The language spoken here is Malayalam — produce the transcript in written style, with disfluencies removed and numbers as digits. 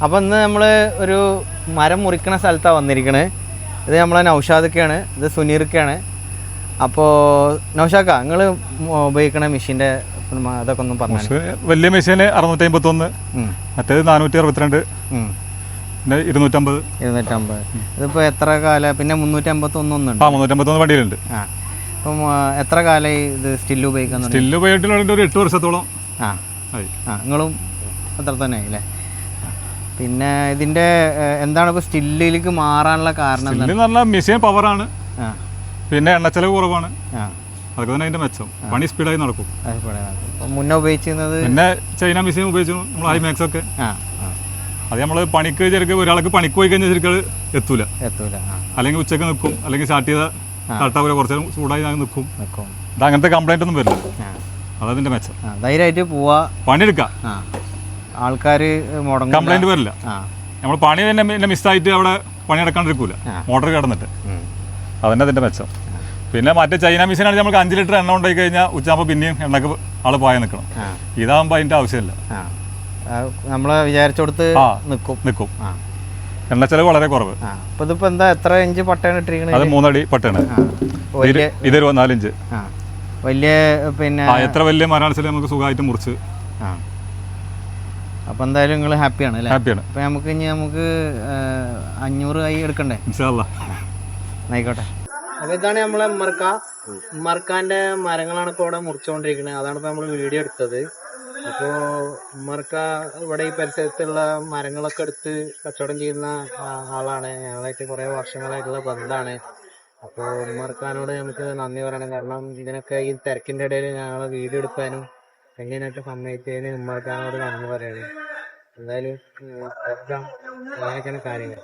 അപ്പോൾ ഇന്ന് നമ്മൾ ഒരു മരം മുറിക്കണ സ്ഥലത്താണ് വന്നിരിക്കുന്നത്. ഇത് നമ്മളെ നൗഷാദൊക്കെയാണ്, ഇത് സുനീർക്കാണ്. അപ്പോൾ നൗഷാക്ക, നിങ്ങൾ ഉപയോഗിക്കണ മെഷീൻ്റെ അതൊക്കെ ഒന്നും പറഞ്ഞു. വലിയ മെഷീന് 651, മറ്റേത് 462, പിന്നെ 250. ഇതിപ്പോൾ എത്ര കാലം? പിന്നെ 351 ഉണ്ട്. 351 വണ്ടിയിലുണ്ട്. അപ്പം എത്ര കാലമായി ഇത് സ്റ്റില്ല് ഉപയോഗിക്കുന്നത്? സ്റ്റില്ല് ഉപയോഗിച്ചിട്ടുള്ള ഒരു 8 വർഷത്തോളം. നിങ്ങളും അത്ര തന്നെ ആയില്ലേ? പിന്നെ ഇതിൻ്റെ എന്താണ് ഇപ്പോൾ സ്റ്റില്ലിലേക്ക് മാറാനുള്ള കാരണം? സ്റ്റില്ലെന്ന് പറഞ്ഞാൽ മെഷീൻ പവറാണ്, പിന്നെ എണ്ണച്ചെലവ് കുറവാണ്, അതൊക്കെ തന്നെ അതിൻ്റെ മെച്ചം. പണി സ്പീഡായി നടക്കും. മുന്നേ ഉപയോഗിച്ചിരുന്നത് പിന്നെ ചൈന മെഷീൻ ഉപയോഗിച്ചു നമ്മൾ ഹൈമാക്സ് ഒക്കെ. അത് നമ്മൾ പണിക്ക് ശരിക്കും ഒരാൾക്ക് പണിക്ക് പോയി കഴിഞ്ഞാൽ ശരിക്കും എത്തൂല. അല്ലെങ്കിൽ ഉച്ചക്ക് നിൽക്കും, അല്ലെങ്കിൽ സ്റ്റാർട്ട് ചെയ്ത തട്ടാവൂല, കുറച്ച് ചൂടായി നിൽക്കും. ഇത് അങ്ങനത്തെ കംപ്ലൈൻ്റ് ഒന്നും വരില്ല. അതതിൻ്റെ മെച്ചം. ധൈര്യമായിട്ട് പോവാ, പണിയെടുക്കാം, ആൾക്കാർ കംപ്ലൈൻറ്റ് വരില്ല. നമ്മൾ പണി തന്നെ മിസ്സായിട്ട് അവിടെ പണിയെടുക്കാണ്ടിരിക്കൂല, മോട്ടർ കിടന്നിട്ട്. അതന്നെ അതിൻ്റെ മെച്ചം. പിന്നെ മറ്റേ ചൈന മെഷീനാണെങ്കിൽ നമുക്ക് 5 ലിറ്റർ എണ്ണ ഉണ്ടായി കഴിഞ്ഞാൽ ഉച്ചയാകുമ്പോൾ പിന്നെയും എണ്ണക്ക് ആൾ പോയാൽ നിൽക്കണം. ഇതാകുമ്പോൾ അതിൻ്റെ ആവശ്യമില്ല, നമ്മൾ വിചാരിച്ചോടത്ത് നിൽക്കും. എണ്ണച്ചെലവ് വളരെ കുറവ്. അപ്പോൾ ഇതിപ്പോൾ എന്താ, എത്ര ഇഞ്ച് പട്ടയാണ് ഇട്ടിരിക്കുന്നത്? അത് 3 അടി പട്ടയാണ്. ഇത് 24 ഇഞ്ച്. വലിയ പിന്നെ എത്ര വലിയ മരാണെങ്കിലും നമുക്ക് സുഖമായിട്ട് മുറിച്ച്. അപ്പോൾ എന്തായാലും നിങ്ങൾ ഹാപ്പിയാണ് അല്ലേ? ഹാപ്പിയാണ്. അപ്പോൾ നമുക്ക് 500 ആയി എടുക്കണ്ടേ? ഇൻഷാ അല്ലാ. ആയിക്കോട്ടെ. അപ്പോൾ ഇതാണ് നമ്മളെ ഉമ്മർക്കാൻ്റെ മരങ്ങളാണ് ഇപ്പോൾ ഇവിടെ മുറിച്ചുകൊണ്ടിരിക്കുന്നത്. അതാണ് ഇപ്പോൾ നമ്മൾ വീഡിയോ എടുത്തത്. അപ്പോൾ ഉമ്മർക്ക ഇവിടെ ഈ പരിസരത്തുള്ള മരങ്ങളൊക്കെ എടുത്ത് കച്ചവടം ചെയ്യുന്ന ആളാണ്. ഞങ്ങളായിട്ട് കുറേ വർഷങ്ങളായിട്ടുള്ള ബന്ധമാണ്. അപ്പോൾ ഉമ്മർക്കാനോട് നമുക്ക് നന്ദി പറയണം. കാരണം ഇതിനൊക്കെ ഈ തിരക്കിൻ്റെ ഇടയിൽ ഞങ്ങളെ വീഡിയോ എടുക്കാനും എങ്ങനെയൊക്കെ സമ്മതിച്ചതിന് ഉമ്മർക്കാനോട് നന്ദി പറയണം. എന്തായാലും അങ്ങനെയൊക്കെയാണ് കാര്യങ്ങൾ.